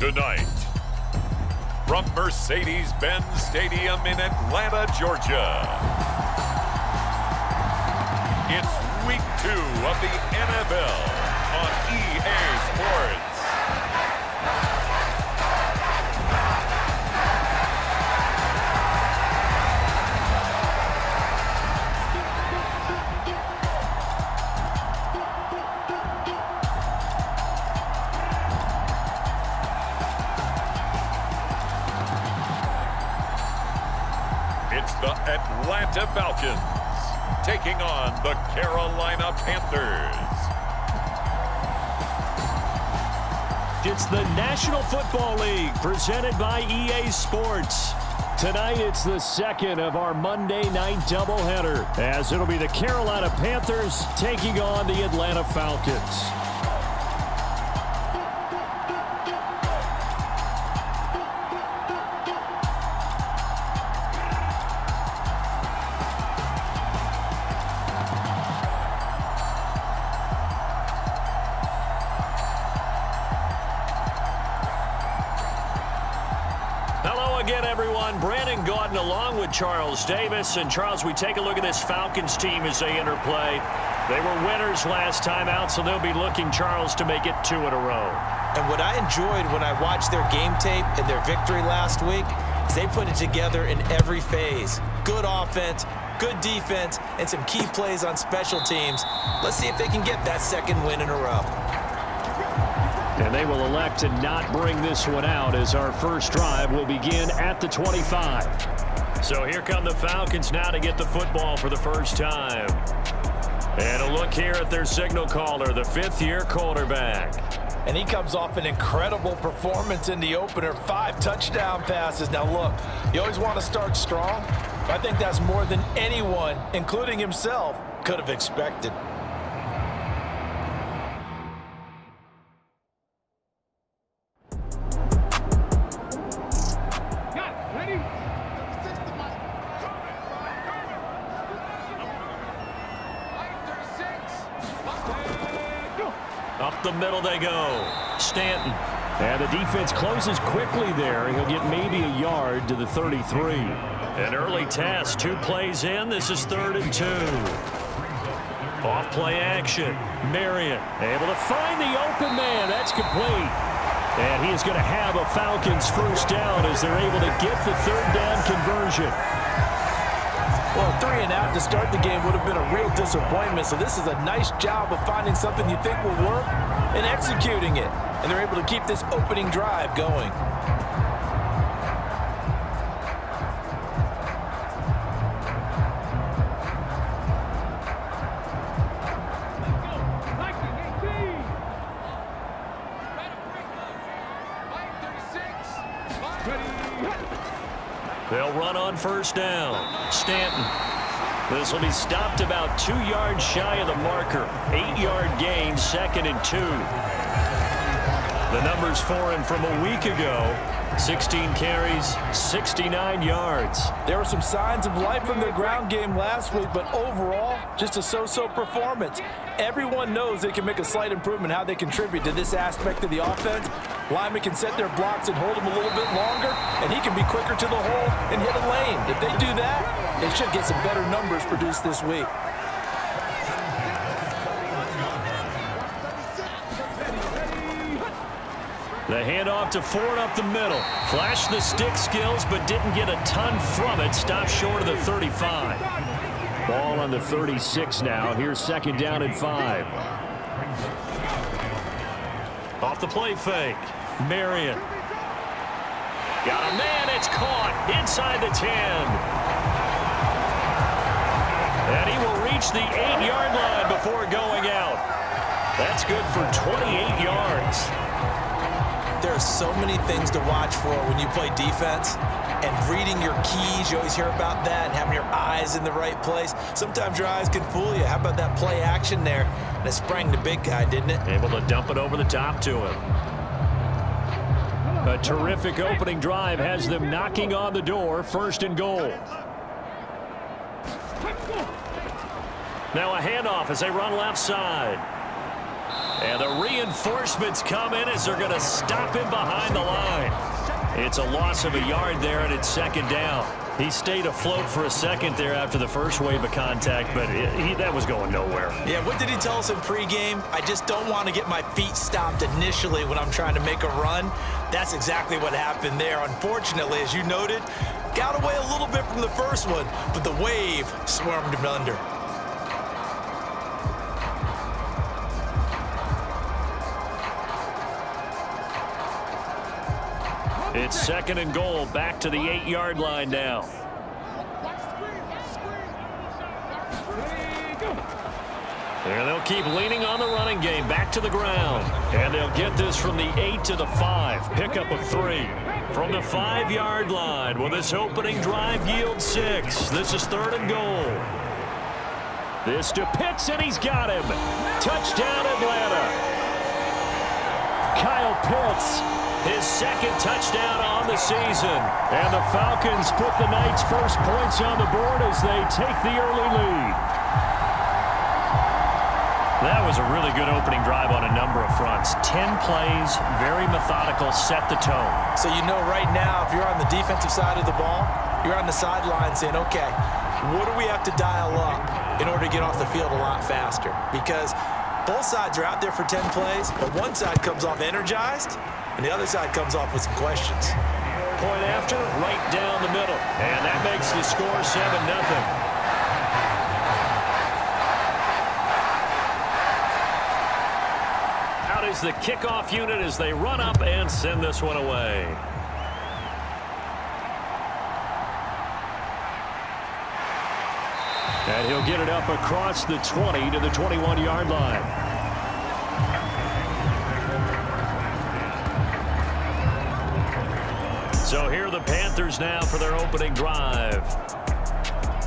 Tonight, from Mercedes-Benz Stadium in Atlanta, Georgia, it's Week 2 of the NFL on EA Sports. It's the Atlanta Falcons taking on the Carolina Panthers. It's the National Football League presented by EA Sports. Tonight it's the second of our Monday night doubleheader, as it'll be the Carolina Panthers taking on the Atlanta Falcons. Again, everyone, Brandon Gaudin along with Charles Davis. And Charles, we take a look at this Falcons team as they interplay. They were winners last time out, so they'll be looking, Charles, to make it 2 in a row. And what I enjoyed when I watched their game tape and their victory last week is they put it together in every phase. Good offense, good defense, and some key plays on special teams. Let's see if they can get that second win in a row. And they will elect to not bring this one out, as our first drive will begin at the 25. So here come the Falcons now to get the football for the first time. And a look here at their signal caller, the fifth-year quarterback. And he comes off an incredible performance in the opener, 5 touchdown passes. Now look, you always want to start strong. I think that's more than anyone, including himself, could have expected. Up the middle they go. Stanton. And the defense closes quickly there. He'll get maybe a yard to the 33. An early test. 2 plays in. This is 3rd and 2. Off play action. Marion able to find the open man. That's complete. And he is going to have a Falcons first down as they're able to get the 3rd down conversion. Well, 3 and out to start the game would have been a real disappointment, so this is a nice job of finding something you think will work and executing it. And they're able to keep this opening drive going. They'll run on first down. Stanton. This will be stopped about 2 yards shy of the marker. 8-yard gain, 2nd and 2. The numbers for him from a week ago. 16 carries, 69 yards. There were some signs of life from their ground game last week, but overall, just a so-so performance. Everyone knows they can make a slight improvement how they contribute to this aspect of the offense. Linemen can set their blocks and hold them a little bit longer, and he can be quicker to the hole and hit a lane. If they do that, they should get some better numbers produced this week. The handoff to Ford up the middle. Flashed the stick skills, but didn't get a ton from it. Stopped short of the 35. Ball on the 36 now. Here's 2nd down and 5. Off the play fake. Marion. Got a man. It's caught inside the 10. And he will reach the 8-yard line before going out. That's good for 28 yards. There are so many things to watch for when you play defense, and reading your keys, you always hear about that, and having your eyes in the right place. Sometimes your eyes can fool you. How about that play action there? And it sprang the big guy, didn't it? Able to dump it over the top to him. A terrific opening drive has them knocking on the door, 1st and goal. Now a handoff as they run left side. And the reinforcements come in as they're going to stop him behind the line. It's a loss of a yard there, and it's second down. He stayed afloat for a second there after the first wave of contact, but that was going nowhere. Yeah, what did he tell us in pregame? I just don't want to get my feet stopped initially when I'm trying to make a run. That's exactly what happened there. Unfortunately, as you noted, got away a little bit from the first one, but the wave swarmed him under. It's second and goal, back to the 8-yard line now. And they'll keep leaning on the running game, back to the ground. And they'll get this from the 8 to the 5, pick up of 3. From the 5-yard line, will this opening drive yield 6? This is third and goal. This to Pitts, and he's got him. Touchdown, Atlanta. Kyle Pitts, his second touchdown on the season. And the Falcons put the night's first points on the board as they take the early lead. That was a really good opening drive on a number of fronts. 10 plays, very methodical, set the tone. So you know right now, if you're on the defensive side of the ball, you're on the sideline saying, okay, what do we have to dial up in order to get off the field a lot faster? Because both sides are out there for 10 plays, but one side comes off energized, and the other side comes off with some questions. Point after, right down the middle. And that makes the score 7-0. Out is the kickoff unit as they run up and send this one away. And he'll get it up across the 20 to the 21-yard line. So here are the Panthers now for their opening drive.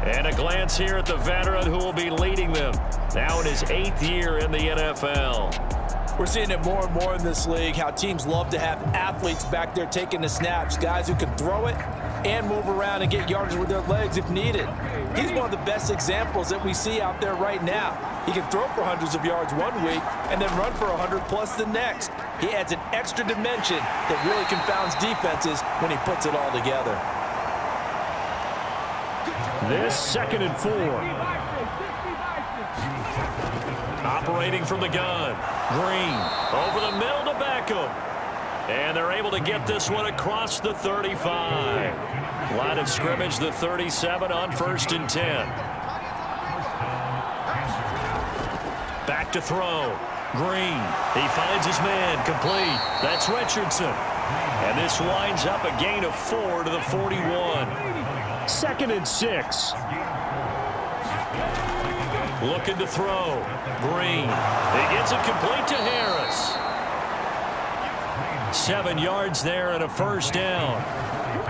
And a glance here at the veteran who will be leading them. Now in his 8th year in the NFL. We're seeing it more and more in this league, how teams love to have athletes back there taking the snaps, guys who can throw it and move around and get yardage with their legs if needed. He's one of the best examples that we see out there right now. He can throw for hundreds of yards one week and then run for 100+ the next. He adds an extra dimension that really confounds defenses when he puts it all together. This second and 4. Operating from the gun. Green over the middle to Beckham. And they're able to get this one across the 35. Line of scrimmage, the 37 on 1st and 10. Back to throw. Green. He finds his man. Complete. That's Richardson. And this winds up a gain of 4 to the 41. 2nd and 6. Looking to throw. Green. He gets it complete to Harris. 7 yards there and a first down.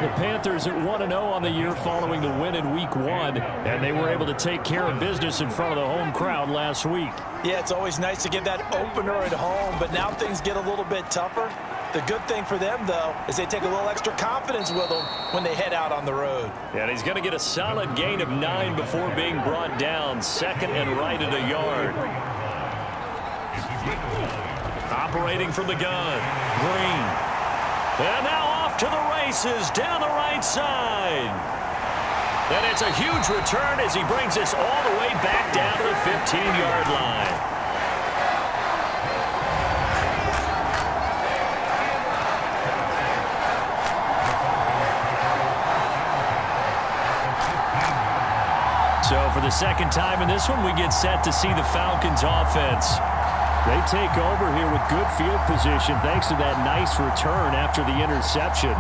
The Panthers at 1-0 on the year following the win in Week 1, and they were able to take care of business in front of the home crowd last week. Yeah, it's always nice to get that opener at home, but now things get a little bit tougher. The good thing for them, though, is they take a little extra confidence with them when they head out on the road. And he's going to get a solid gain of 9 before being brought down. 2nd and right at a yard. Operating from the gun. Green. And now off to the races down the right side. And it's a huge return as he brings this all the way back down to the 15-yard line. So for the second time in this one, we get set to see the Falcons offense. They take over here with good field position thanks to that nice return after the interception,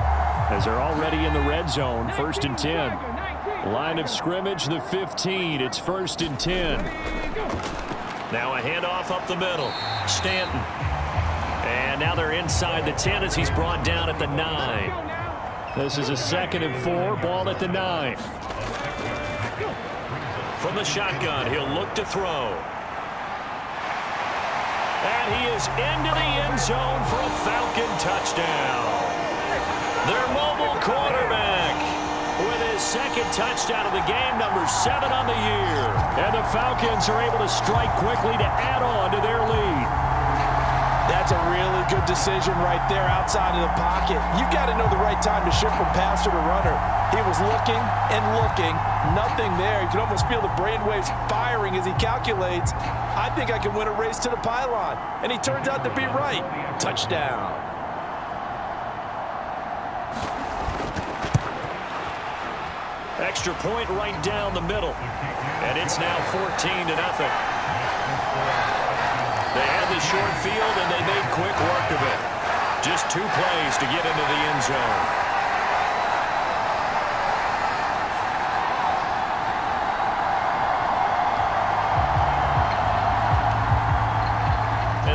as they're already in the red zone, 1st and 10. Line of scrimmage, the 15. It's 1st and 10. Now a handoff up the middle. Stanton. And now they're inside the 10 as he's brought down at the 9. This is a 2nd and 4. Ball at the 9. From the shotgun, he'll look to throw. And he is into the end zone for a Falcon touchdown. Their mobile quarterback with his 2nd touchdown of the game, number 7 on the year. And the Falcons are able to strike quickly to add on to their lead. That's a really good decision right there outside of the pocket. You've got to know the right time to shift from passer to runner. He was looking and looking, nothing there. You can almost feel the brainwaves firing as he calculates, I think I can win a race to the pylon. And he turns out to be right. Touchdown. Extra point right down the middle. And it's now 14-0. They had the short field, and they made quick work of it. Just 2 plays to get into the end zone.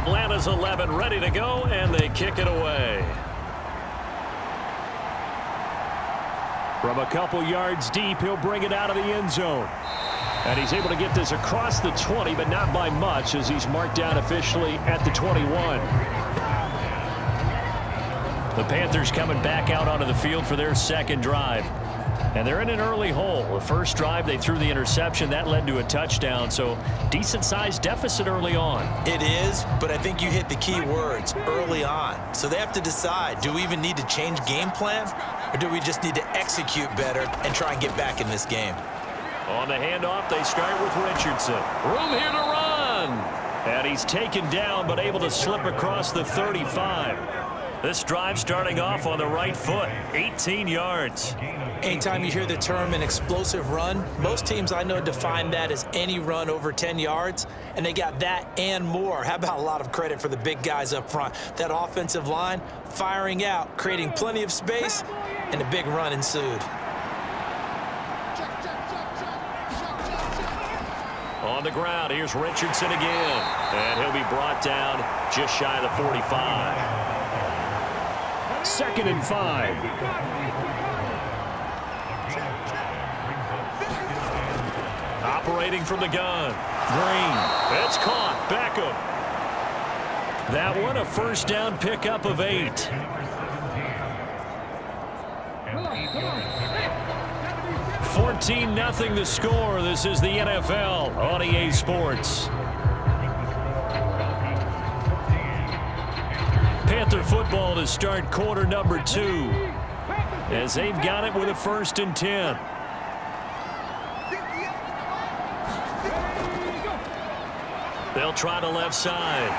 Atlanta's 11 ready to go, and they kick it away. From a couple yards deep, he'll bring it out of the end zone. And he's able to get this across the 20, but not by much, as he's marked down officially at the 21. The Panthers coming back out onto the field for their second drive. And they're in an early hole. The first drive, they threw the interception. That led to a touchdown, so decent-sized deficit early on. It is, but I think you hit the key words, early on. So they have to decide, do we even need to change game plan, or do we just need to execute better and try and get back in this game? On the handoff, they start with Richardson. Room here to run. And he's taken down, but able to slip across the 35. This drive starting off on the right foot, 18 yards. Anytime you hear the term an explosive run, most teams I know define that as any run over 10 yards, and they got that and more. How about a lot of credit for the big guys up front? That offensive line firing out, creating plenty of space, and a big run ensued. On the ground, here's Richardson again, and he'll be brought down just shy of the 45. 2nd and 5. Operating from the gun. Green. It's caught. Beckham. That one a first down pickup of 8. Come on. 14-0 the score. This is the NFL on EA Sports. Panther football to start quarter number 2. As they've got it with a 1st and 10. They'll try the left side.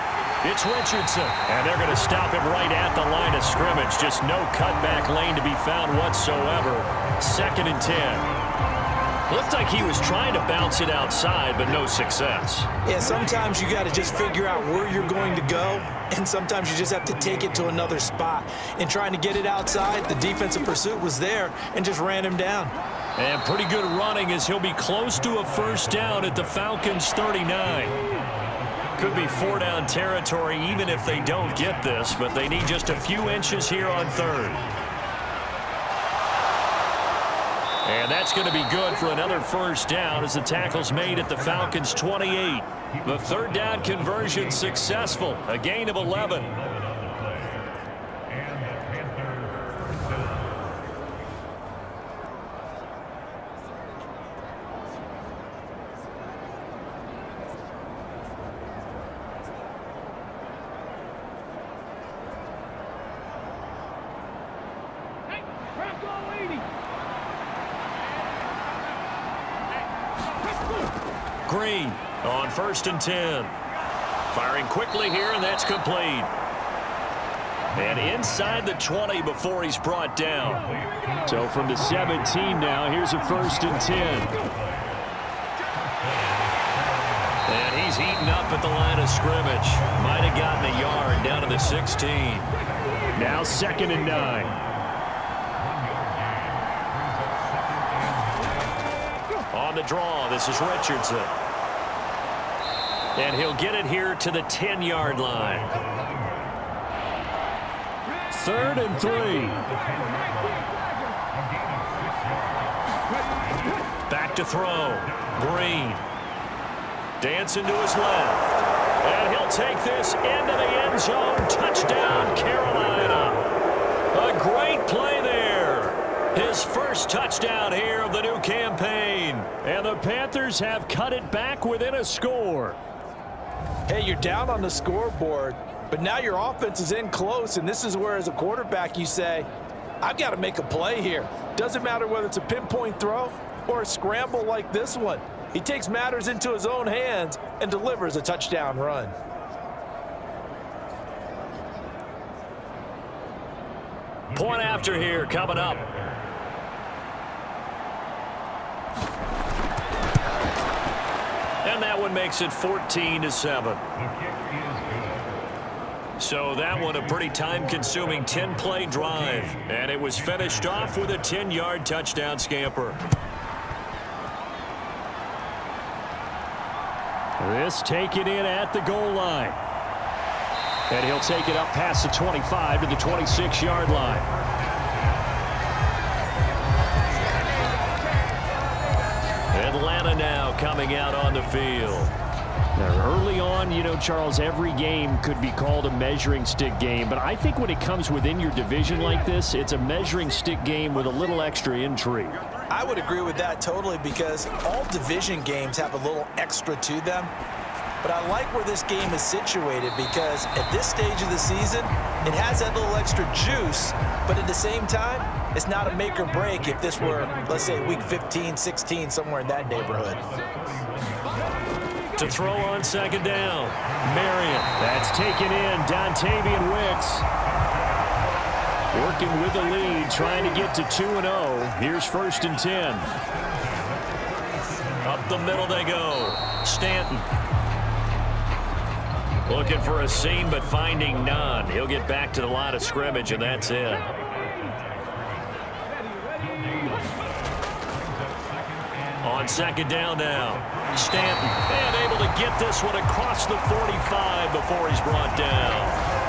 It's Richardson. And they're going to stop him right at the line of scrimmage. Just no cutback lane to be found whatsoever. 2nd and 10. Looked like he was trying to bounce it outside, but no success. Yeah, sometimes you got to just figure out where you're going to go, and sometimes you just have to take it to another spot. In trying to get it outside, the defensive pursuit was there and just ran him down. And pretty good running as he'll be close to a first down at the Falcons' 39. Could be 4-down territory even if they don't get this, but they need just a few inches here on 3rd. And that's going to be good for another first down as the tackle's made at the Falcons' 28. The 3rd down conversion successful, a gain of 11. Green on 1st and 10. Firing quickly here, and that's complete. And inside the 20 before he's brought down. So from the 17 now, here's a 1st and 10. And he's eaten up at the line of scrimmage. Might have gotten a yard down to the 16. Now 2nd and 9. On the draw, this is Richardson. And he'll get it here to the 10-yard line. 3rd and 3. Back to throw. Green. Dancing to his left. And he'll take this into the end zone. Touchdown, Carolina. A great play there. His first touchdown here of the new campaign. And the Panthers have cut it back within a score. Hey, you're down on the scoreboard. But now your offense is in close, and this is where, as a quarterback, you say, I've got to make a play here. Doesn't matter whether it's a pinpoint throw or a scramble like this one. He takes matters into his own hands and delivers a touchdown run. Point after here coming up. And that one makes it 14-7. So that one a pretty time-consuming 10-play drive. And it was finished off with a 10-yard touchdown scamper. This taken in at the goal line. And he'll take it up past the 25 to the 26-yard line. Atlanta now coming out on the field. Now, early on, you know, Charles, every game could be called a measuring stick game. But I think when it comes within your division like this, it's a measuring stick game with a little extra intrigue. I would agree with that totally, because all division games have a little extra to them. But I like where this game is situated, because at this stage of the season, it has that little extra juice, but at the same time, it's not a make or break if this were, let's say, week 15, 16, somewhere in that neighborhood. To throw on second down, Marion. That's taken in, Dontavian Wicks. Working with the lead, trying to get to 2-0. Here's 1st and 10. Up the middle they go. Stanton. Looking for a seam, but finding none. He'll get back to the line of scrimmage, and that's it. On second down now, Stanton. And able to get this one across the 45 before he's brought down.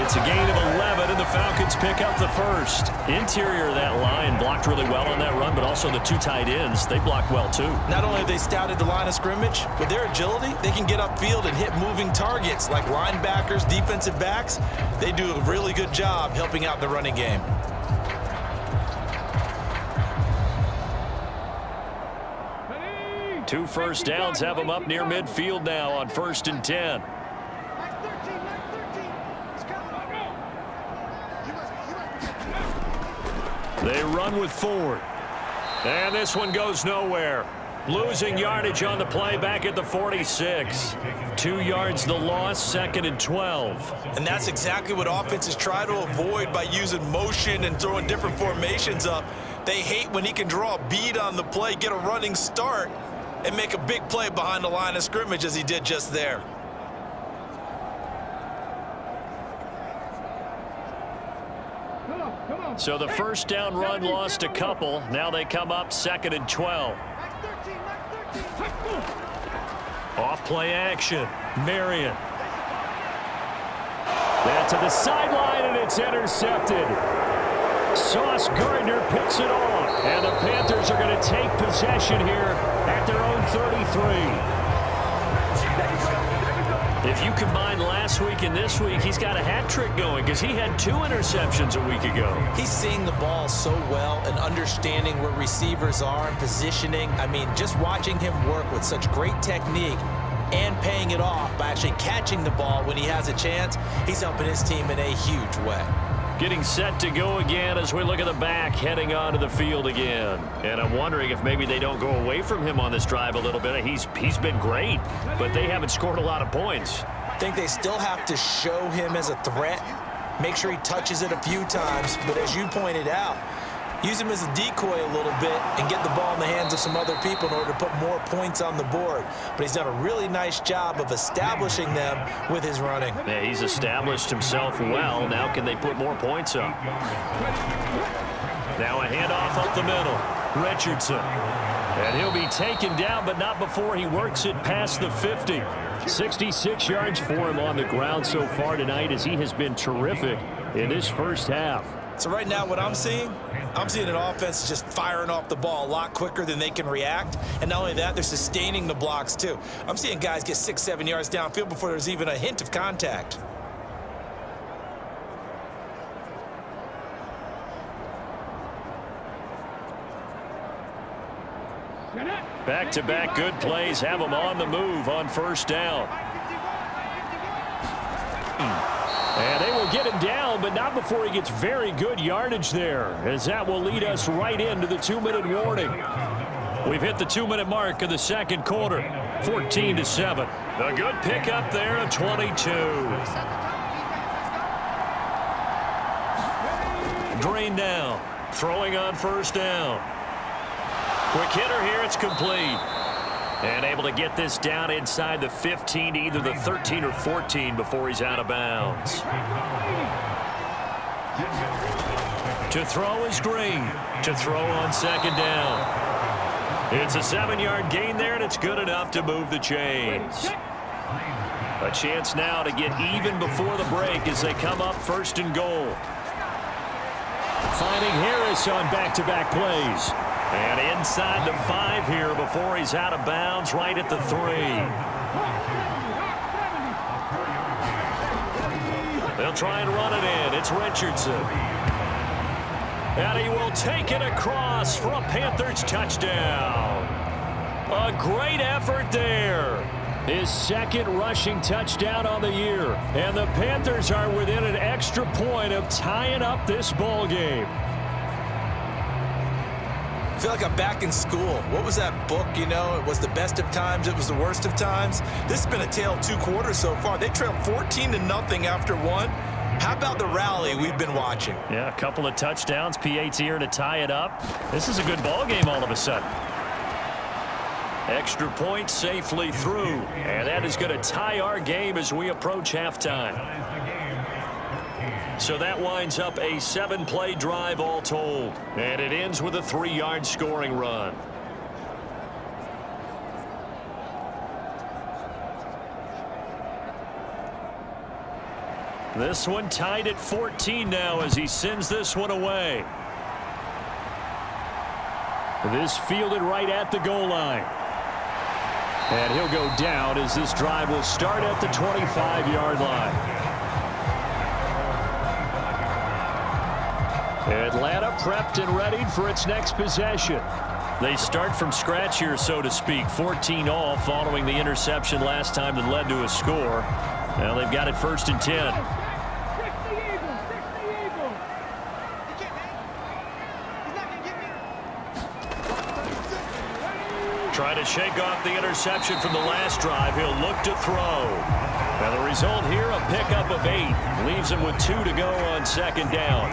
It's a gain of 11, and the Falcons pick up the first. Interior of that line blocked really well on that run, but also the two tight ends, they blocked well too. Not only have they scouted the line of scrimmage, with their agility, they can get upfield and hit moving targets like linebackers, defensive backs. They do a really good job helping out the running game. Two first downs have them up near midfield now on 1st and 10. They run with Ford. And this one goes nowhere. Losing yardage on the play back at the 46. 2 yards the loss, 2nd and 12. And that's exactly what offenses try to avoid by using motion and throwing different formations up. They hate when he can draw a bead on the play, get a running start, and make a big play behind the line of scrimmage as he did just there. So the first down run lost a couple. Now they come up 2nd and 12. Off play action. Marion. That to the sideline, and it's intercepted. Sauce Gardner picks it off. And the Panthers are going to take possession here at their own 33. If you combine last week and this week, he's got a hat trick going because he had 2 interceptions a week ago. He's seeing the ball so well and understanding where receivers are and positioning. I mean, just watching him work with such great technique and paying it off by actually catching the ball when he has a chance, he's helping his team in a huge way. Getting set to go again as we look at the back, heading onto the field again. And I'm wondering if maybe they don't go away from him on this drive a little bit. He's been great, but they haven't scored a lot of points. I think they still have to show him as a threat, make sure he touches it a few times. But as you pointed out, use him as a decoy a little bit and get the ball in the hands of some other people in order to put more points on the board. But he's done a really nice job of establishing them with his running. Yeah, he's established himself well. Now can they put more points up? Now a handoff up the middle. Richardson. And he'll be taken down, but not before he works it past the 50. 66 yards for him on the ground so far tonight, as he has been terrific in this first half. So right now what I'm seeing an offense just firing off the ball a lot quicker than they can react. And not only that, they're sustaining the blocks too. I'm seeing guys get 6-7 yards downfield before there's even a hint of contact. Back-to-back good plays have them on the move on first down. get him down, but not before he gets very good yardage there, as that will lead us right into the 2-minute warning. We've hit the 2-minute mark of the second quarter, 14-7. A good pickup there at 22. Green now, throwing on first down. Quick hitter here, it's complete. And able to get this down inside the 15 to either the 13 or 14 before he's out of bounds. To throw is Green. To throw on second down. It's a 7-yard gain there, and it's good enough to move the chains. A chance now to get even before the break as they come up first and goal. Finding Harris on back-to-back plays. And inside the 5 here before he's out of bounds, right at the 3. They'll try and run it in. It's Richardson. And he will take it across for a Panthers touchdown. A great effort there. His second rushing touchdown on the year. And the Panthers are within an extra point of tying up this ball game. I feel like I'm back in school. What was that book, you know? It was the best of times. It was the worst of times. This has been a tale of 2 quarters so far. They trailed 14-0 after 1. How about the rally we've been watching? Yeah, a couple of touchdowns. P8's here to tie it up. This is a good ball game all of a sudden. Extra point safely through. And that is going to tie our game as we approach halftime. So that winds up a 7-play drive all told. And it ends with a 3-yard scoring run. This one tied at 14 now as he sends this one away. This fielded right at the goal line. And he'll go down as this drive will start at the 25-yard line. Atlanta prepped and ready for its next possession. They start from scratch here, so to speak. 14 all following the interception last time that led to a score. Now they've got it 1st and 10. Try to shake off the interception from the last drive. He'll look to throw. And the result here, a pickup of 8. Leaves him with 2 to go on second down.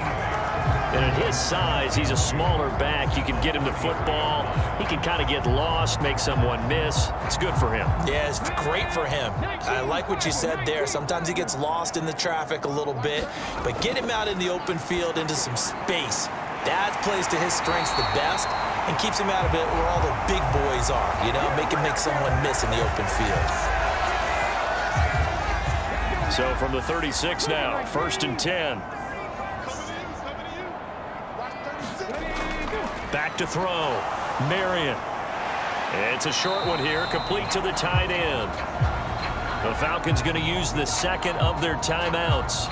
And at his size, he's a smaller back. You can get him the football. He can kind of get lost, make someone miss. It's good for him. Yeah, it's great for him. I like what you said there. Sometimes he gets lost in the traffic a little bit. But get him out in the open field into some space. That plays to his strengths the best and keeps him out of it where all the big boys are. You know, make him make someone miss in the open field. So from the 36 now, 1st and 10. Back to throw. Marion. It's a short one here, complete to the tight end. The Falcons going to use the second of their timeouts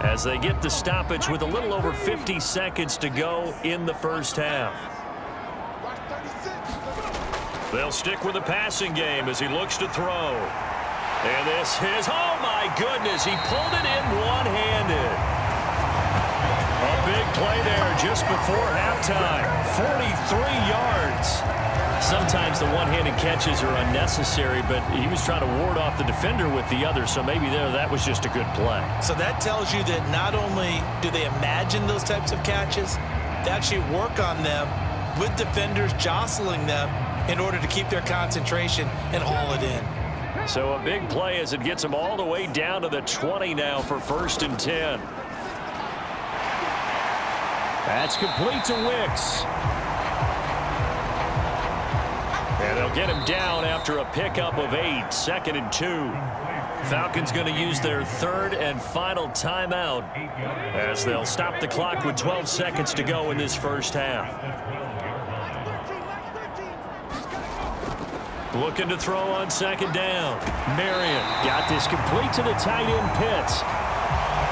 as they get the stoppage with a little over 50 seconds to go in the first half. They'll stick with the passing game as he looks to throw. And this is, oh my goodness, he pulled it in one-handed. A big play there just before halftime. 43 yards. Sometimes the one-handed catches are unnecessary, but he was trying to ward off the defender with the other, so maybe that was just a good play. So that tells you that not only do they imagine those types of catches, they actually work on them with defenders jostling them in order to keep their concentration and haul it in. So a big play as it gets them all the way down to the 20 now for 1st and 10. That's complete to Wicks. And they'll get him down after a pickup of 8, 2nd and 2. Falcons going to use their 3rd and final timeout as they'll stop the clock with 12 seconds to go in this first half. Looking to throw on second down. Marion got this complete to the tight end Pitts.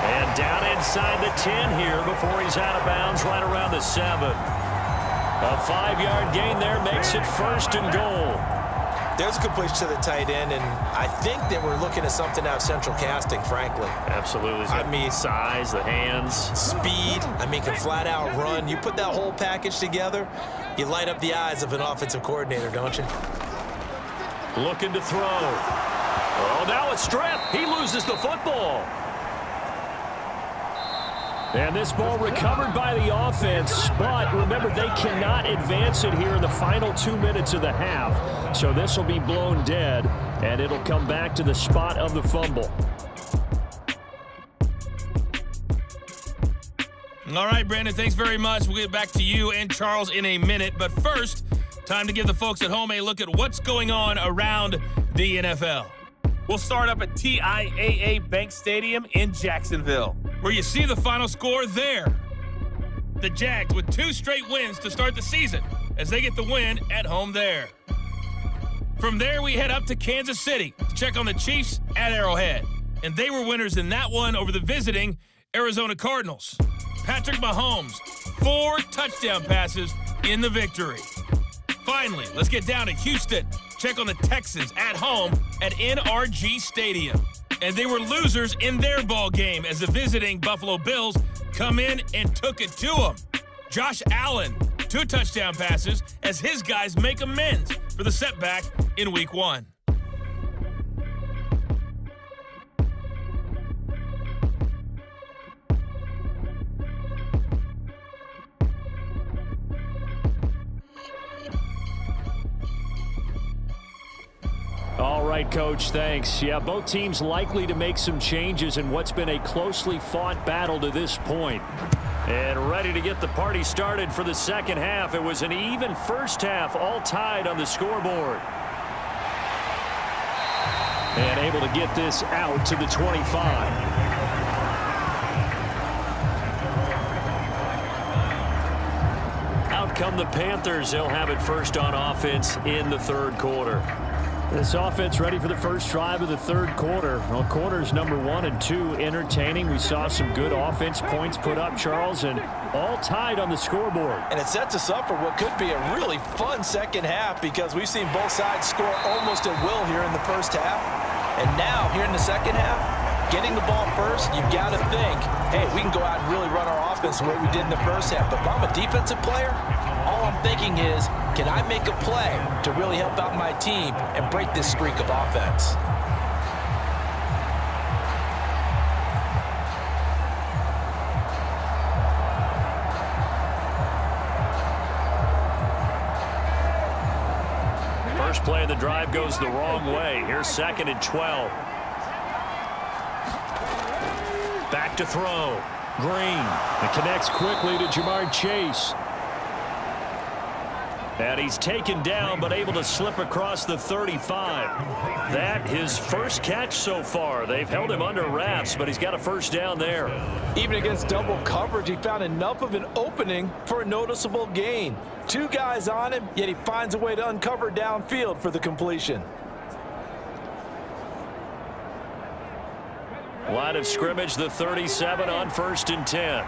And down inside the 10 here before he's out of bounds right around the 7. A 5-yard gain there makes it 1st and goal. There's a completion to the tight end, and I think that we're looking at something out of central casting, frankly. Absolutely. I mean, size, the hands. Speed. I mean, can flat out run. You put that whole package together, you light up the eyes of an offensive coordinator, don't you? Looking to throw. Oh, now a strip. He loses the football. And this ball recovered by the offense, but remember, they cannot advance it here in the final 2 minutes of the half. So this will be blown dead, and it'll come back to the spot of the fumble. All right, Brandon, thanks very much. We'll get back to you and Charles in a minute. But first, time to give the folks at home a look at what's going on around the NFL. We'll start up at TIAA Bank Stadium in Jacksonville, where you see the final score there. The Jags with 2 straight wins to start the season as they get the win at home there. From there, we head up to Kansas City to check on the Chiefs at Arrowhead. And they were winners in that one over the visiting Arizona Cardinals. Patrick Mahomes, 4 touchdown passes in the victory. Finally, let's get down to Houston. Check on the Texans at home at NRG Stadium. And they were losers in their ball game as the visiting Buffalo Bills come in and took it to them. Josh Allen, 2 touchdown passes as his guys make amends for the setback in Week 1. All right, Coach, thanks. Yeah, both teams likely to make some changes in what's been a closely fought battle to this point. And ready to get the party started for the second half. It was an even first half, all tied on the scoreboard. And able to get this out to the 25. Out come the Panthers. They'll have it first on offense in the third quarter. This offense ready for the first drive of the third quarter. Well, quarters number 1 and 2 entertaining. We saw some good offense points put up, Charles, and all tied on the scoreboard. And it sets us up for what could be a really fun second half because we've seen both sides score almost at will here in the first half. And now, here in the second half, getting the ball first, you've got to think, hey, we can go out and really run our offense the way we did in the first half. But if I'm a defensive player, all I'm thinking is, can I make a play to really help out my team and break this streak of offense? First play of the drive goes the wrong way. Here's 2nd and 12. Back to throw. Green. It connects quickly to Jamar Chase. And he's taken down, but able to slip across the 35. That his first catch so far. They've held him under wraps, but he's got a first down there. Even against double coverage, he found enough of an opening for a noticeable gain. 2 guys on him, yet he finds a way to uncover downfield for the completion. Line of scrimmage, the 37 on 1st and 10.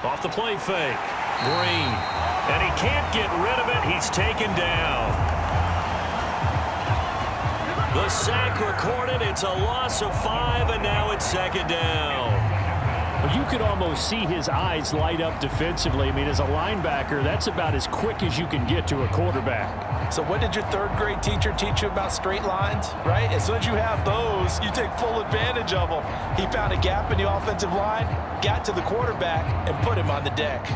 Off the play fake. Green. And he can't get rid of it. He's taken down. The sack recorded. It's a loss of 5, and now it's 2nd down. Well, you could almost see his eyes light up defensively. I mean, as a linebacker, that's about as quick as you can get to a quarterback. So what did your 3rd grade teacher teach you about straight lines, right? As soon as you have those, you take full advantage of them. He found a gap in the offensive line, got to the quarterback, and put him on the deck.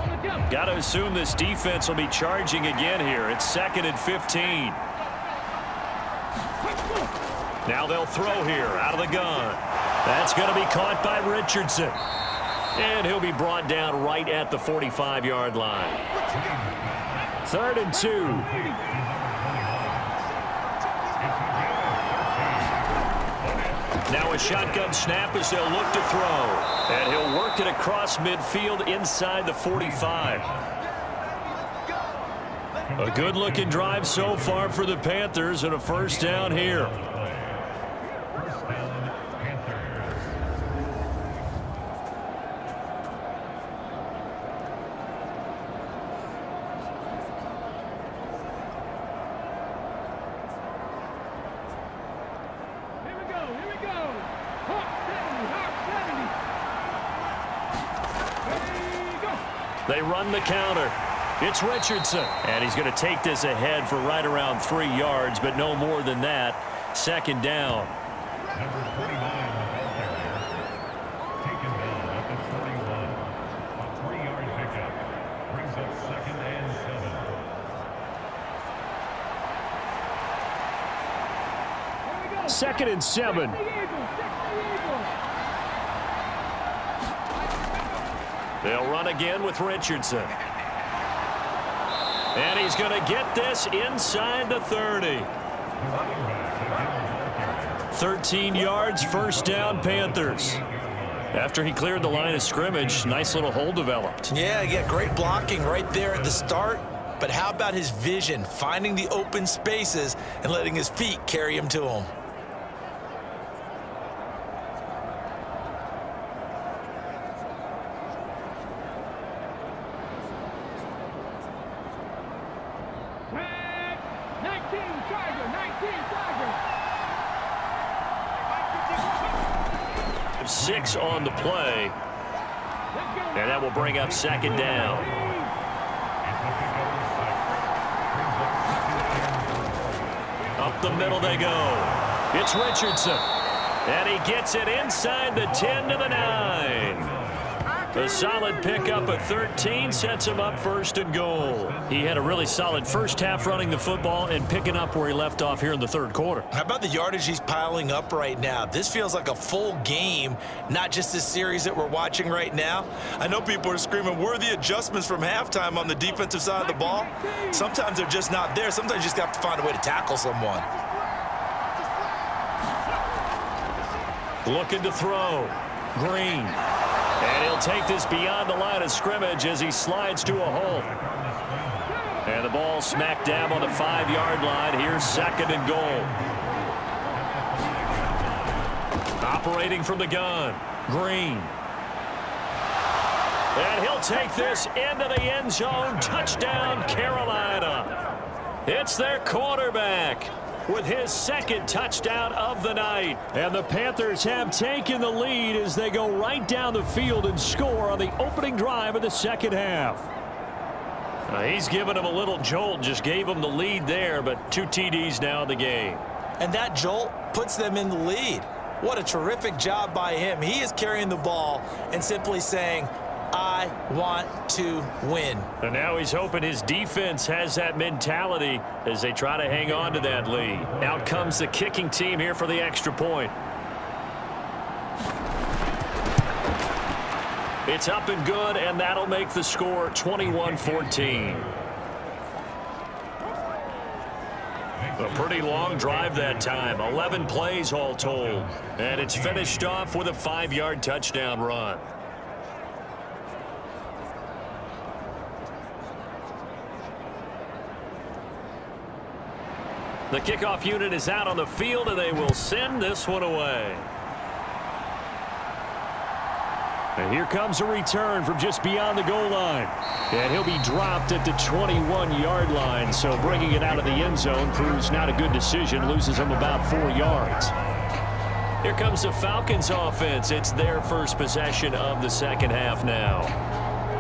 Got to assume this defense will be charging again here. It's 2nd and 15. Now they'll throw here out of the gun. That's going to be caught by Richardson. And he'll be brought down right at the 45-yard line. 3rd and 2. Now a shotgun snap as they'll look to throw. And he'll work it across midfield inside the 45. A good-looking drive so far for the Panthers and a first down here. They run the counter. It's Richardson. And he's going to take this ahead for right around 3 yards, but no more than that. Second down. Number 49 taken down at the 41. A 3-yard pickup. Brings up 2nd and 7. 2nd and 7. They'll run again with Richardson. And he's going to get this inside the 30. 13 yards, first down, Panthers. After he cleared the line of scrimmage, nice little hole developed. Yeah, great blocking right there at the start. But how about his vision, finding the open spaces and letting his feet carry him to him? Six on the play, and that will bring up second down. Up the middle they go. It's Richardson, and he gets it inside the 10 to the 9. A solid pickup at 13 sets him up first and goal. He had a really solid first half running the football and picking up where he left off here in the third quarter. How about the yardage he's piling up right now? This feels like a full game, not just this series that we're watching right now. I know people are screaming, where are the adjustments from halftime on the defensive side of the ball? Sometimes they're just not there. Sometimes you just have to find a way to tackle someone. Looking to throw. Green. And he'll take this beyond the line of scrimmage as he slides to a hole. And the ball smack dab on the 5-yard line. Here's second and goal. Operating from the gun. Green. And he'll take this into the end zone. Touchdown, Carolina. It's their quarterback with his second touchdown of the night. And the Panthers have taken the lead as they go right down the field and score on the opening drive of the second half. He's given him a little jolt, just gave him the lead there, but 2 TDs now in the game. And that jolt puts them in the lead. What a terrific job by him. He is carrying the ball and simply saying, I want to win. And now he's hoping his defense has that mentality as they try to hang on to that lead. Out comes the kicking team here for the extra point. It's up and good, and that'll make the score 21-14. A pretty long drive that time, 11 plays all told. And it's finished off with a 5-yard touchdown run. The kickoff unit is out on the field, and they will send this one away. And here comes a return from just beyond the goal line. And he'll be dropped at the 21-yard line, so bringing it out of the end zone proves not a good decision, loses him about 4 yards. Here comes the Falcons offense. It's their first possession of the second half now.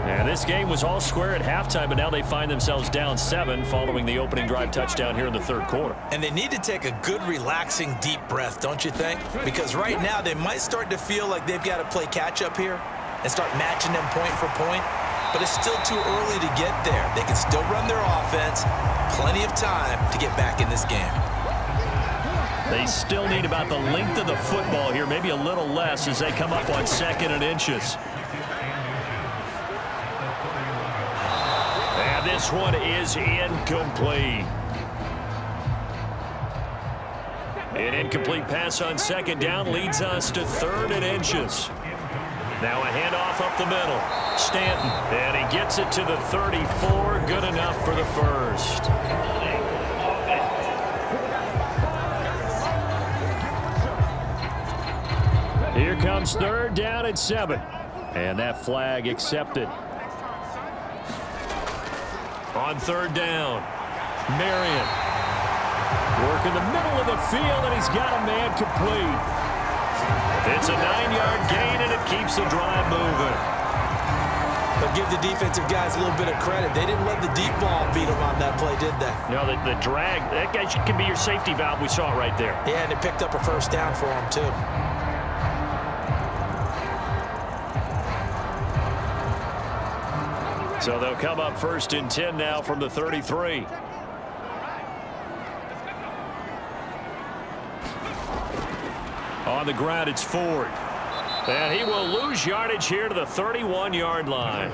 And this game was all square at halftime, but now they find themselves down 7 following the opening drive touchdown here in the third quarter. And they need to take a good, relaxing, deep breath, don't you think? Because right now they might start to feel like they've got to play catch-up here and start matching them point for point. But it's still too early to get there. They can still run their offense. Plenty of time to get back in this game. They still need about the length of the football here, maybe a little less as they come up on 2nd and inches. And this one is incomplete. An incomplete pass on 2nd down leads us to 3rd and inches. Now a handoff up the middle. Stanton, and he gets it to the 34. Good enough for the first. Here comes 3rd down and 7. And that flag accepted. On 3rd down, Marion. Working the middle of the field, and he's got a man complete. It's a 9-yard gain, and it keeps the drive moving. But give the defensive guys a little bit of credit. They didn't let the deep ball beat them on that play, did they? No, the drag, that guy can be your safety valve. We saw it right there. Yeah, and they picked up a first down for him, too. So they'll come up 1st and 10 now from the 33. On the ground, it's Ford. And he will lose yardage here to the 31-yard line.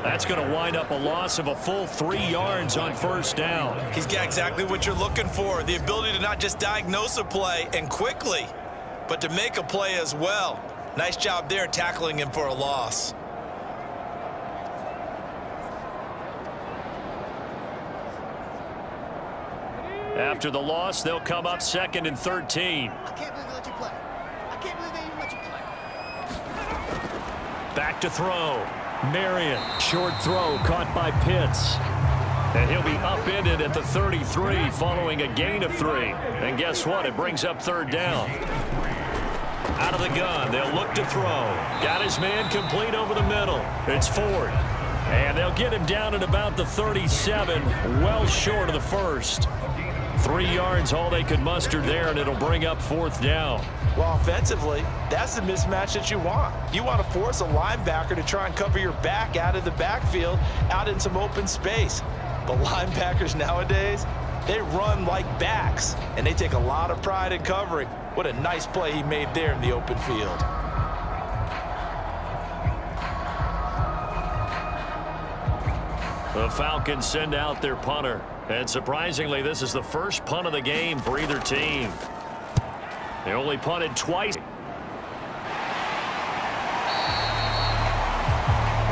That's going to wind up a loss of a full 3 yards on 1st down. He's got exactly what you're looking for, the ability to not just diagnose a play and quickly, but to make a play as well. Nice job there tackling him for a loss. After the loss, they'll come up 2nd and 13. I can't believe they let you play. I can't believe they even let you play. Back to throw. Marion, short throw caught by Pitts. And he'll be upended at the 33 following a gain of 3. And guess what? It brings up 3rd down. Out of the gun, they'll look to throw. Got his man complete over the middle. It's Ford. And they'll get him down at about the 37, well short of the 1st. 3 yards, all they could muster there, and it'll bring up 4th down. Well, offensively, that's the mismatch that you want. You want to force a linebacker to try and cover your back out of the backfield, out in some open space. But linebackers nowadays, they run like backs, and they take a lot of pride in covering. What a nice play he made there in the open field. The Falcons send out their punter. And surprisingly, this is the first punt of the game for either team. They only punted twice.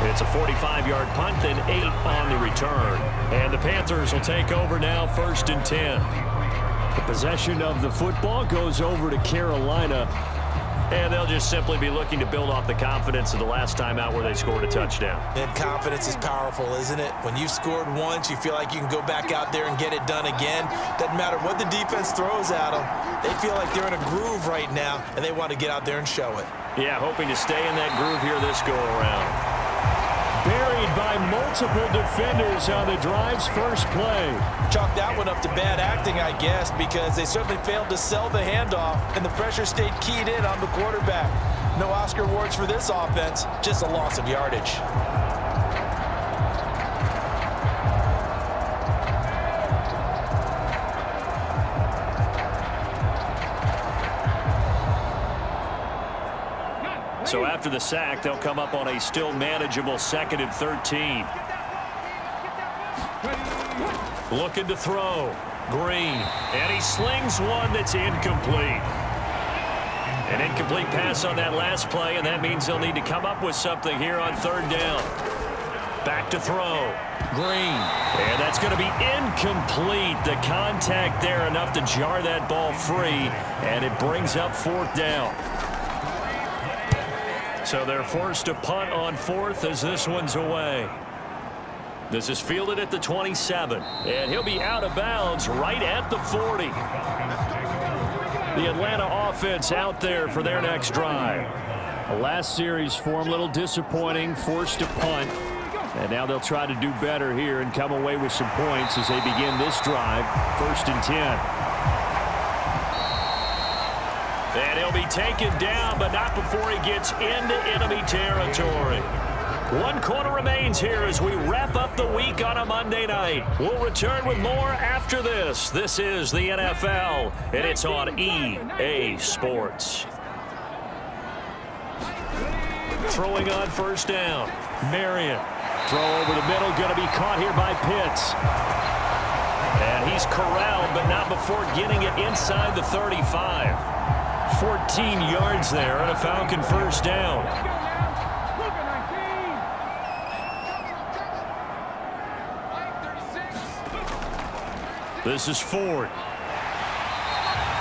It's a 45-yard punt, then 8 on the return. And the Panthers will take over now, 1st and 10. The possession of the football goes over to Carolina. And they'll just simply be looking to build off the confidence of the last time out where they scored a touchdown. And confidence is powerful, isn't it? When you've scored once, you feel like you can go back out there and get it done again. Doesn't matter what the defense throws at them. They feel like they're in a groove right now, and they want to get out there and show it. Yeah, hoping to stay in that groove here this go-around. Buried by multiple defenders on the drive's first play. Chalk that one up to bad acting, I guess, because they certainly failed to sell the handoff, and the pressure stayed keyed in on the quarterback. No Oscar awards for this offense, just a loss of yardage. So after the sack, they'll come up on a still manageable 2nd and 13. Looking to throw. Green. And he slings one that's incomplete. An incomplete pass on that last play, and that means they'll need to come up with something here on 3rd down. Back to throw. Green. And that's going to be incomplete. The contact there enough to jar that ball free, and it brings up 4th down. So they're forced to punt on 4th as this one's away. This is fielded at the 27, and he'll be out of bounds right at the 40. The Atlanta offense out there for their next drive. The last series for them, a little disappointing, forced to punt. And now they'll try to do better here and come away with some points as they begin this drive, 1st and 10. And he'll be taken down, but not before he gets into enemy territory. 1 quarter remains here as we wrap up the week on a Monday night. We'll return with more after this. This is the NFL, and it's on EA Sports. Throwing on 1st down. Marion. Throw over the middle, going to be caught here by Pitts. And he's corralled, but not before getting it inside the 35. 14 yards there and a Falcon 1st down. This is Ford.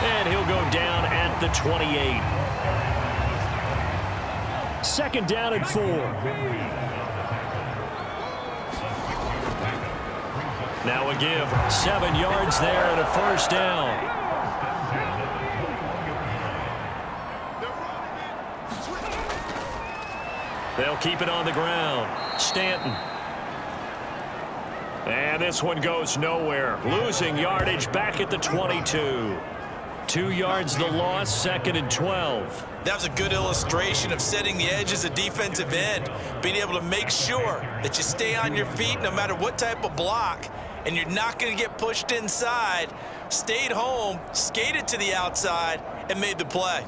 And he'll go down at the 28. 2nd down and 4. Now a give. 7 yards there and a 1st down. They'll keep it on the ground. Stanton. And this one goes nowhere. Losing yardage back at the 22. 2 yards the loss, 2nd and 12. That was a good illustration of setting the edge as a defensive end, being able to make sure that you stay on your feet no matter what type of block, and you're not going to get pushed inside. Stayed home, skated to the outside, and made the play.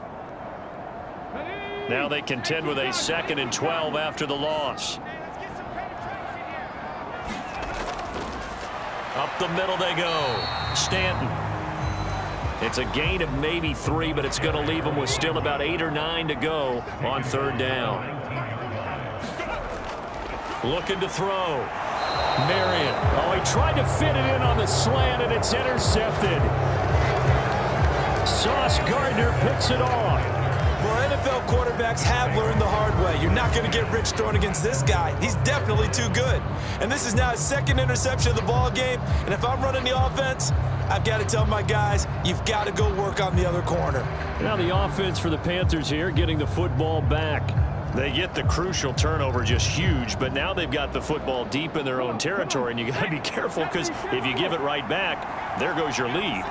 Now they contend with a 2nd and 12 after the loss. Up the middle they go. Stanton. It's a gain of maybe 3, but it's going to leave them with still about 8 or 9 to go on 3rd down. Looking to throw. Marion. Oh, he tried to fit it in on the slant, and it's intercepted. Sauce Gardner picks it off. Well, NFL quarterbacks have learned the hard way. You're not going to get rich throwing against this guy. He's definitely too good. And this is now his 2nd interception of the ball game. And if I'm running the offense, I've got to tell my guys, you've got to go work on the other corner. Now the offense for the Panthers here, getting the football back. They get the crucial turnover, just huge, but now they've got the football deep in their own territory, and you got to be careful because if you give it right back, there goes your lead.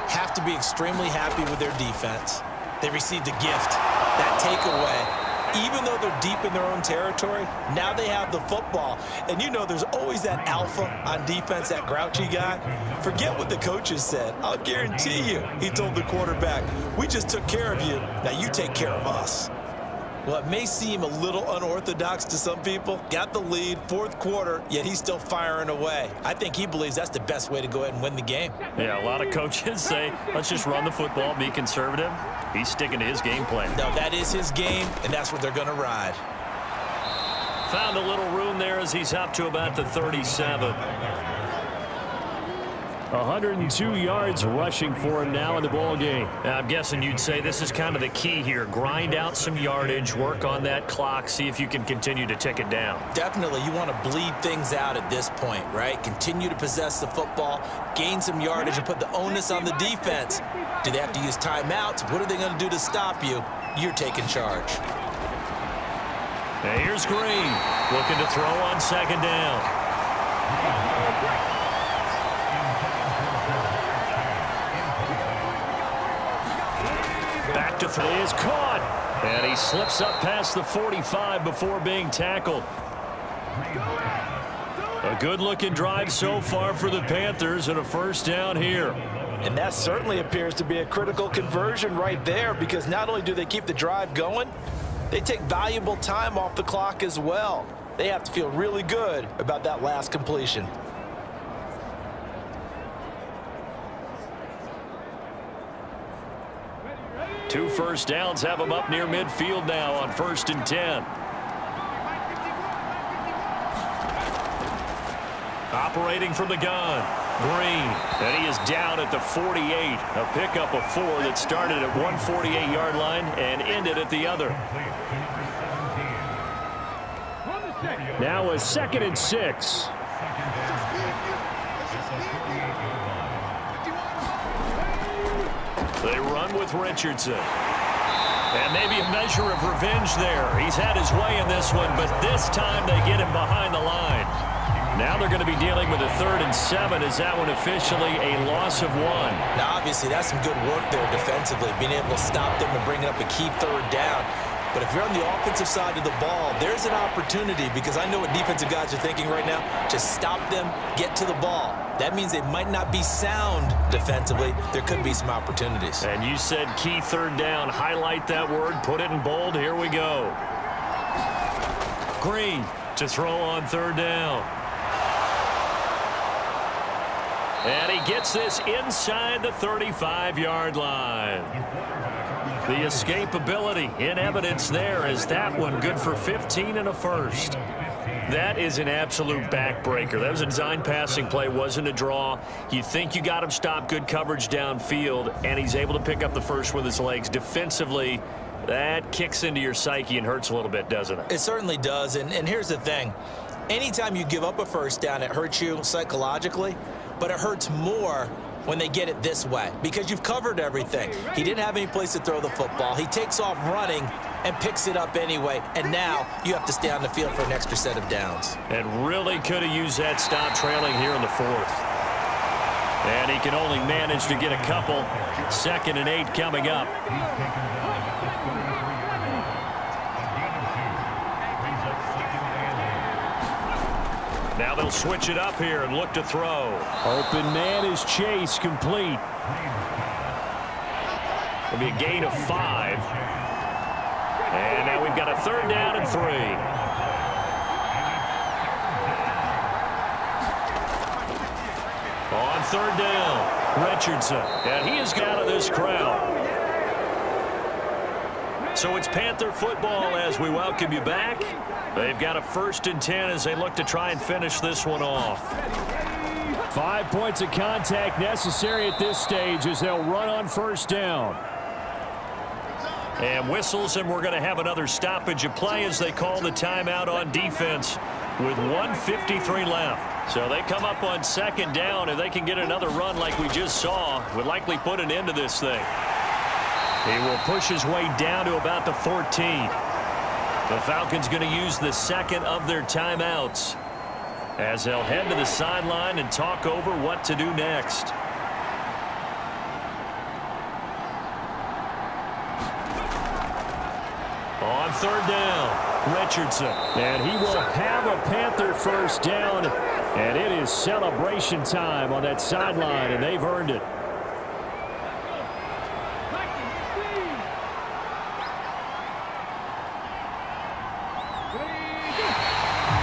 Have to be extremely happy with their defense. They received a gift. That takeaway, even though they're deep in their own territory, now they have the football. And you know there's always that alpha on defense, that grouchy guy. Forget what the coaches said. I'll guarantee you, he told the quarterback, we just took care of you. Now you take care of us. Well, it may seem a little unorthodox to some people. Got the lead, 4th quarter, yet he's still firing away. I think he believes that's the best way to go ahead and win the game. Yeah, a lot of coaches say, let's just run the football, be conservative. He's sticking to his game plan. No, that is his game, and that's what they're going to ride. Found a little room there as he's up to about the 37. 102 yards rushing for him now in the ball game. I'm guessing you'd say this is kind of the key here. Grind out some yardage, work on that clock, see if you can continue to tick it down. Definitely, you want to bleed things out at this point, right? Continue to possess the football, gain some yardage, and put the onus on the defense. Do they have to use timeouts? What are they going to do to stop you? You're taking charge. And here's Green, looking to throw on 2nd down. Back to throw is caught, and he slips up past the 45 before being tackled. A good-looking drive so far for the Panthers and a 1st down here. And that certainly appears to be a critical conversion right there, because not only do they keep the drive going, they take valuable time off the clock as well. They have to feel really good about that last completion. Two 1st downs have them up near midfield now on 1st and 10. Operating from the gun, Green, and he is down at the 48. A pickup of 4 that started at one 48-yard line and ended at the other. Now a 2nd and 6. They run with Richardson. And maybe a measure of revenge there. He's had his way in this one, but this time they get him behind the line. Now they're going to be dealing with a 3rd and 7. Is that one officially a loss of 1? Now, obviously, that's some good work there defensively, being able to stop them and bring up a key 3rd down. But if you're on the offensive side of the ball, there's an opportunity, because I know what defensive guys are thinking right now. Just stop them, get to the ball. That means they might not be sound defensively. There could be some opportunities. And you said key 3rd down. Highlight that word. Put it in bold. Here we go. Green to throw on 3rd down. And he gets this inside the 35-yard line. The escapability in evidence there is that one good for 15 and a 1st. That is an absolute backbreaker. That was a design passing play, wasn't a draw. You think you got him stopped, good coverage downfield, and he's able to pick up the 1st with his legs. Defensively, that kicks into your psyche and hurts a little bit, doesn't it? It certainly does, and here's the thing. Anytime you give up a 1st down, it hurts you psychologically, but it hurts more when they get it this way because you've covered everything. He didn't have any place to throw the football. He takes off running and picks it up anyway, and now you have to stay on the field for an extra set of downs. And really could have used that stop trailing here in the fourth. And he can only manage to get a couple. 2nd and 8 coming up. Now they'll switch it up here and look to throw. Open man is Chase, complete. It'll be a gain of 5. And now we've got a 3rd down and 3. On 3rd down, Richardson. And he is out of this crowd. So it's Panther football as we welcome you back. They've got a 1st and 10 as they look to try and finish this one off. 5 points of contact necessary at this stage as they'll run on 1st down. And whistles, and we're going to have another stoppage of play as they call the timeout on defense with 1:53 left. So they come up on 2nd down, and they can get another run like we just saw. Would likely put an end to this thing. He will push his way down to about the 14. The Falcons going to use the 2nd of their timeouts as they'll head to the sideline and talk over what to do next. On 3rd down, Richardson. And he will have a Panther 1st down. And it is celebration time on that sideline, and they've earned it.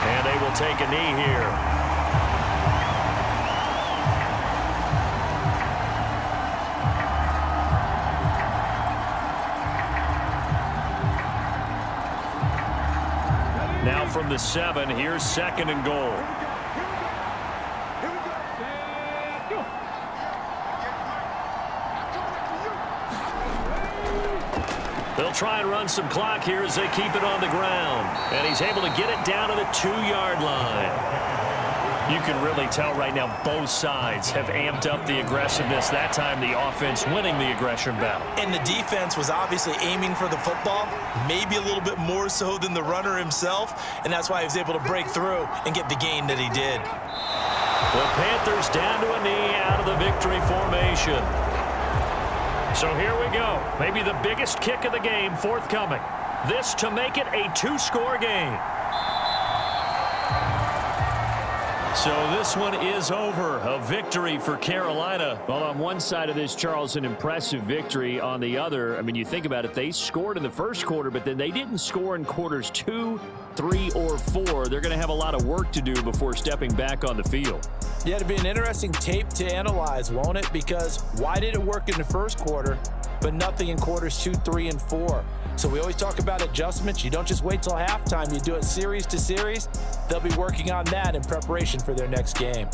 And they will take a knee here. Now from the 7, here's 2nd and goal. They'll try and run some clock here as they keep it on the ground. And he's able to get it down to the 2-yard line. You can really tell right now both sides have amped up the aggressiveness. That time the offense winning the aggression battle. And the defense was obviously aiming for the football, maybe a little bit more so than the runner himself, and that's why he was able to break through and get the gain that he did. The Panthers down to a knee out of the victory formation. So here we go. Maybe the biggest kick of the game forthcoming. This to make it a 2-score game. So this one is over. A victory for Carolina. Well, on one side of this, Charles, an impressive victory. On the other, I mean, you think about it, they scored in the first quarter, but then they didn't score in quarters 2, 3, or 4. They're going to have a lot of work to do before stepping back on the field. Yeah, it'll be an interesting tape to analyze, won't it? Because why did it work in the first quarter, but nothing in quarters 2, 3, and 4? So we always talk about adjustments. You don't just wait till halftime. You do it series to series. They'll be working on that in preparation for their next game.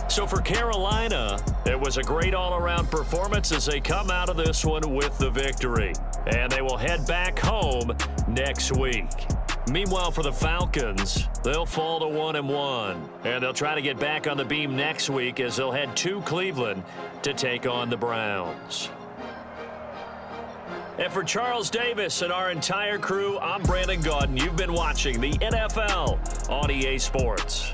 So for Carolina, it was a great all-around performance as they come out of this one with the victory. And they will head back home next week. Meanwhile, for the Falcons, they'll fall to 1-1. And they'll try to get back on the beam next week as they'll head to Cleveland to take on the Browns. And for Charles Davis and our entire crew, I'm Brandon Gaudin. You've been watching the NFL on EA Sports.